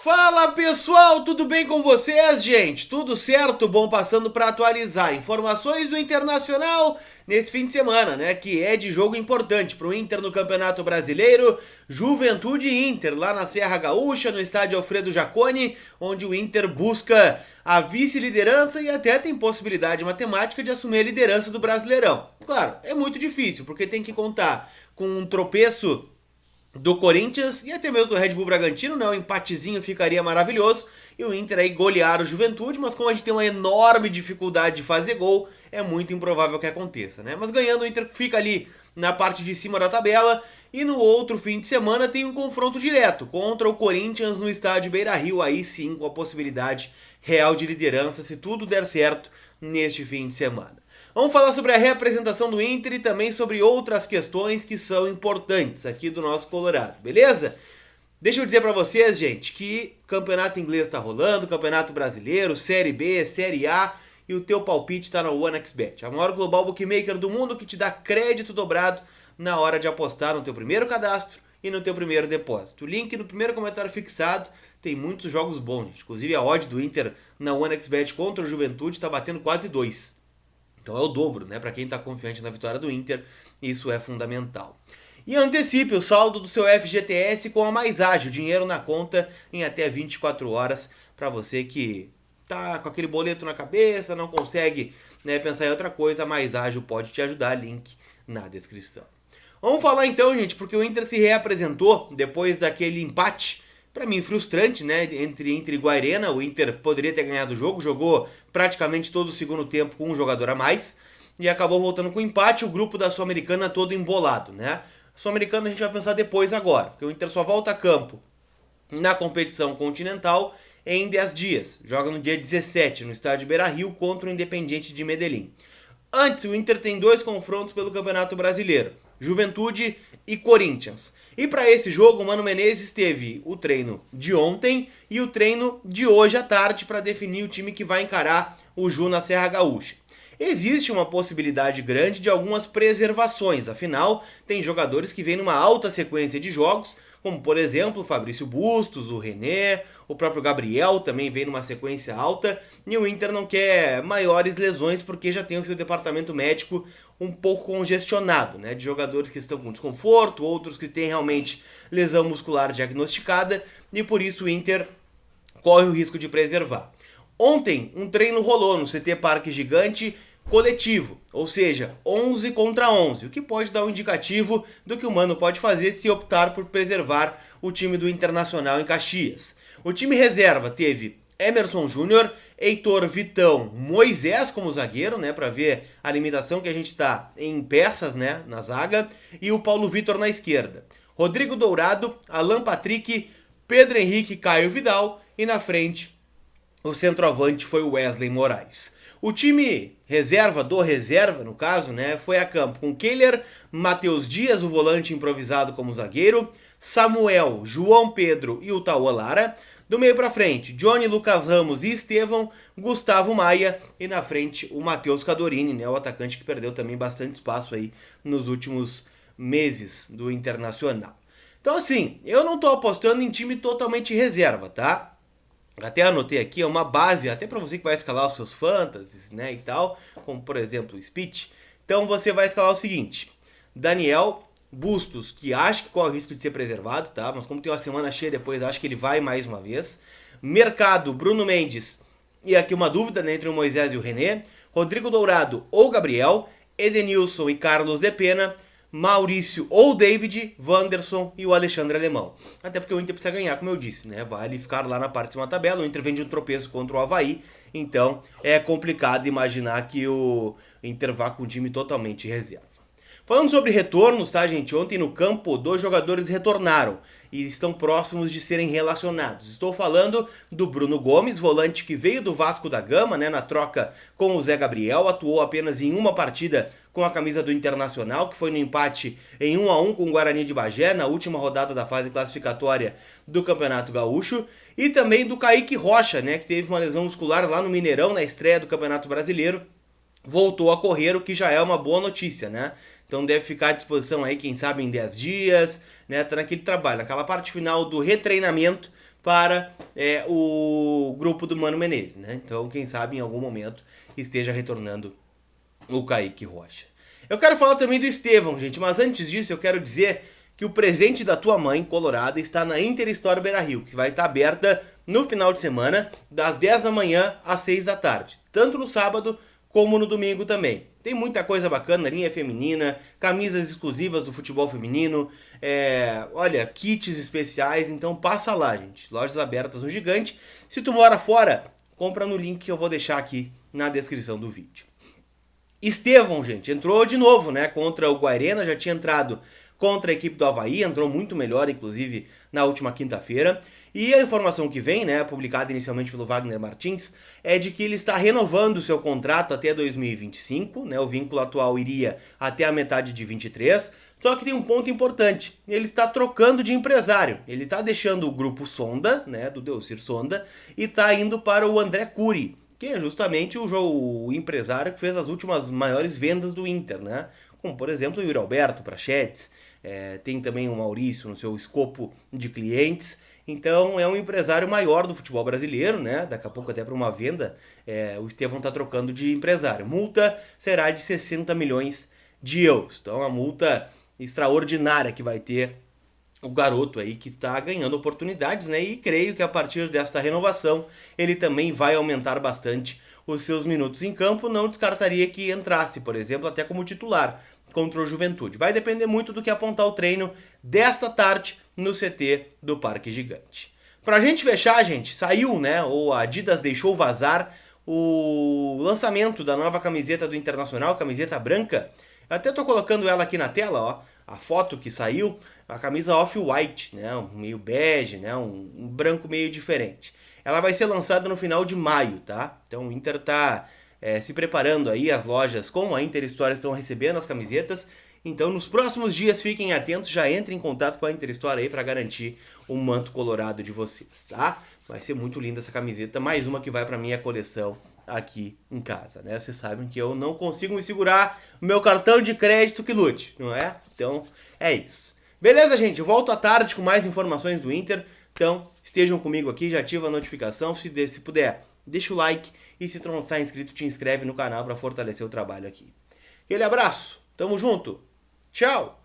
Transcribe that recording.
Fala pessoal, tudo bem com vocês, gente? Tudo certo? Bom, passando para atualizar informações do Internacional nesse fim de semana, né? Que é de jogo importante para o Inter no Campeonato Brasileiro, Juventude e Inter, lá na Serra Gaúcha, no estádio Alfredo Jaconi, onde o Inter busca a vice-liderança e até tem possibilidade matemática de assumir a liderança do Brasileirão. Claro, é muito difícil, porque tem que contar com um tropeço do Corinthians e até mesmo do Red Bull Bragantino, né? Um empatezinho ficaria maravilhoso e o Inter aí golear o Juventude, mas como a gente tem uma enorme dificuldade de fazer gol, é muito improvável que aconteça, né? Mas ganhando o Inter fica ali na parte de cima da tabela e no outro fim de semana tem um confronto direto contra o Corinthians no estádio Beira-Rio, aí sim com a possibilidade real de liderança se tudo der certo neste fim de semana. Vamos falar sobre a reapresentação do Inter e também sobre outras questões que são importantes aqui do nosso Colorado, beleza? Deixa eu dizer pra vocês, gente, que o campeonato inglês tá rolando, campeonato brasileiro, Série B, Série A e o teu palpite tá na OneXBet, a maior global bookmaker do mundo que te dá crédito dobrado na hora de apostar no teu primeiro cadastro e no teu primeiro depósito. O link no primeiro comentário fixado, tem muitos jogos bons, gente. Inclusive a odd do Inter na OneXBet contra o Juventude tá batendo quase 2. Então é o dobro, né? Para quem está confiante na vitória do Inter, isso é fundamental. E antecipe o saldo do seu FGTS com a Mais Ágil, dinheiro na conta em até 24 horas para você que tá com aquele boleto na cabeça, não consegue, né, pensar em outra coisa, a Mais Ágil pode te ajudar, link na descrição. Vamos falar então, gente, porque o Inter se reapresentou depois daquele empate, para mim frustrante, né, entre Inter e Guairena. O Inter poderia ter ganhado o jogo, jogou praticamente todo o segundo tempo com um jogador a mais e acabou voltando com empate, o grupo da Sul-Americana todo embolado, né? A Sul-Americana a gente vai pensar depois agora, porque o Inter só volta a campo na competição continental em 10 dias. Joga no dia 17 no estádio Beira-Rio contra o Independiente de Medellín. Antes, o Inter tem 2 confrontos pelo Campeonato Brasileiro, Juventude e Corinthians. E para esse jogo, o Mano Menezes teve o treino de ontem e o treino de hoje à tarde para definir o time que vai encarar o Ju na Serra Gaúcha. Existe uma possibilidade grande de algumas preservações, afinal, tem jogadores que vêm numa alta sequência de jogos, como por exemplo o Fabrício Bustos, o René, o próprio Gabriel também vem numa sequência alta, e o Inter não quer maiores lesões porque já tem o seu departamento médico um pouco congestionado, né? De jogadores que estão com desconforto, outros que têm realmente lesão muscular diagnosticada, e por isso o Inter corre o risco de preservar. Ontem, um treino rolou no CT Parque Gigante coletivo, ou seja, 11 contra 11, o que pode dar um indicativo do que o Mano pode fazer se optar por preservar o time do Internacional em Caxias. O time reserva teve Emerson Júnior, Heitor, Vitão, Moisés como zagueiro, né, para ver a limitação que a gente tá em peças, né, na zaga, e o Paulo Vitor na esquerda. Rodrigo Dourado, Alan Patrick, Pedro Henrique, Caio Vidal e na frente o centroavante foi o Wesley Moraes. O time reserva, no caso, né, foi a campo com Keller, Matheus Dias, o volante improvisado como zagueiro, Samuel, João Pedro e o Tauan Lara. Do meio para frente, Johnny, Lucas Ramos e Estevão, Gustavo Maia e na frente o Matheus Cadorini, né, o atacante que perdeu também bastante espaço aí nos últimos meses do Internacional. Então assim, eu não tô apostando em time totalmente reserva, tá? Até anotei aqui, é uma base, até para você que vai escalar os seus fantasies, né, e tal, como por exemplo o Speech. Então você vai escalar o seguinte: Daniel, Bustos, que acho que corre o risco de ser preservado, tá? Mas como tem uma semana cheia depois, acho que ele vai mais uma vez. Mercado, Bruno Mendes, e aqui uma dúvida, né, entre o Moisés e o René. Rodrigo Dourado ou Gabriel, Edenilson e Carlos de Pena, Maurício ou David, Wanderson e o Alexandre Alemão. Até porque o Inter precisa ganhar, como eu disse, né? Vale ficar lá na parte de cima da tabela. O Inter vem de um tropeço contra o Avaí, então é complicado imaginar que o Inter vá com um time totalmente reserva. Falando sobre retornos, tá, gente? Ontem no campo, 2 jogadores retornaram e estão próximos de serem relacionados. Estou falando do Bruno Gomes, volante que veio do Vasco da Gama, né, na troca com o Zé Gabriel, atuou apenas em uma partida com a camisa do Internacional, que foi no empate em 1-1 com o Guarani de Bagé, na última rodada da fase classificatória do Campeonato Gaúcho, e também do Kaique Rocha, né, que teve uma lesão muscular lá no Mineirão, na estreia do Campeonato Brasileiro, voltou a correr, o que já é uma boa notícia, né? Então deve ficar à disposição aí, quem sabe, em 10 dias, né? Tá naquele trabalho, naquela parte final do retreinamento para o grupo do Mano Menezes, né? Então, quem sabe em algum momento esteja retornando o Kaique Rocha. Eu quero falar também do Estevão, gente, mas antes disso eu quero dizer que o presente da tua mãe, colorada, está na Inter Store Beira-Rio, que vai estar aberta no final de semana, das 10 da manhã às 6 da tarde, tanto no sábado como no domingo também. Tem muita coisa bacana, linha feminina, camisas exclusivas do futebol feminino, olha, kits especiais, então passa lá, gente. Lojas abertas no Gigante. Se tu mora fora, compra no link que eu vou deixar aqui na descrição do vídeo. Estevão, gente, entrou de novo, né, contra o Guarena, já tinha entrado contra a equipe do Avaí, entrou muito melhor, inclusive, na última quinta-feira. E a informação que vem, né, publicada inicialmente pelo Wagner Martins, é de que ele está renovando o seu contrato até 2025, né, o vínculo atual iria até a metade de 23, só que tem um ponto importante, ele está trocando de empresário, ele está deixando o grupo Sonda, né, do Delcir Sonda, e está indo para o André Curi, que é justamente o empresário que fez as últimas maiores vendas do Inter, né, como por exemplo o Yuri Alberto, Prachetes, tem também o Maurício no seu escopo de clientes. Então é um empresário maior do futebol brasileiro, né? Daqui a pouco até para uma venda, o Estevão está trocando de empresário. Multa será de 60 milhões de euros. Então a multa extraordinária que vai ter o garoto aí que está ganhando oportunidades, né? E creio que a partir desta renovação ele também vai aumentar bastante os seus minutos em campo. Não descartaria que entrasse, por exemplo, até como titular contra o Juventude. Vai depender muito do que apontar o treino desta tarde no CT do Parque Gigante. Pra gente fechar, gente, saiu, né, ou a Adidas deixou vazar o lançamento da nova camiseta do Internacional, camiseta branca. Eu até tô colocando ela aqui na tela, ó, a foto que saiu, a camisa off-white, né, meio bege, né, um branco meio diferente. Ela vai ser lançada no final de maio, tá? Então o Inter tá se preparando aí, as lojas com a Inter Store estão recebendo as camisetas. Então nos próximos dias fiquem atentos, já entrem em contato com a Inter Store aí para garantir o manto colorado de vocês, tá? Vai ser muito linda essa camiseta, mais uma que vai para minha coleção aqui em casa, né? Vocês sabem que eu não consigo me segurar, o meu cartão de crédito que lute, não é? Então é isso. Beleza, gente? Eu volto à tarde com mais informações do Inter. Então estejam comigo aqui, já ativa a notificação, se puder, deixa o like e se tu não está inscrito, te inscreve no canal para fortalecer o trabalho aqui. Aquele abraço, tamo junto, tchau!